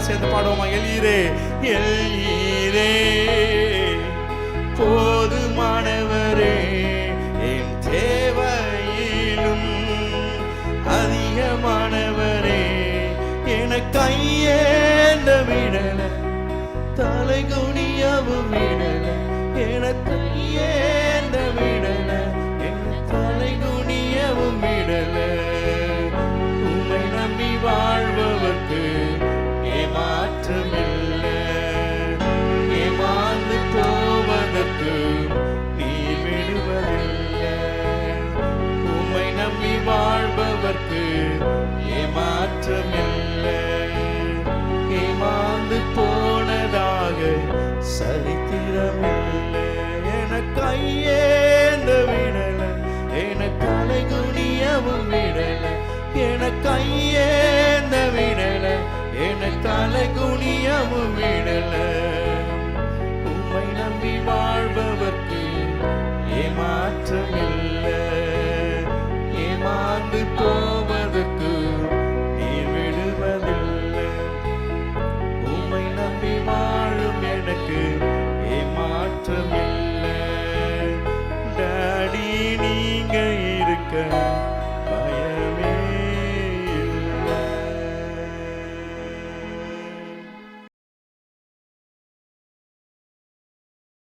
எல்லாரும் சேர்ந்து பாடுவோமா? எல்லீரே எல்லீரே போதுமானவரே, என் தேவையிலும் அதிகமானவரே, என கையேந்த விடல தலை குனியவும் விடல, என கையேந்த விடல என் தலை குனியவும் விடல. உம்மை நம்பி வாழ்பவர்க்கு ஏமாற்றமில்லை, ஏமாந்து போவதற்கு நீர் விடுவதில்லை. உம்மை நம்பி வாழ்பவர்க்கு ஏமாற்றமில்லை, ஏமாந்து போனதாக சரித்திரமில்லை. என கையேந்த விடல, என தலை குனியவும் விடல, என கையேந்த விடல, என தலை குனியவும் விடல. உம்மை நம்பி வாழ்பவர்க்கு ஏமாற்றமில்லை, ஏமாந்து போவதற்கு நீர் விடுவதில்லை. உம்மை நம்பி வாழும் எனக்கு ஏமாற்றமில்லை. டாடி நீங்க இருக்க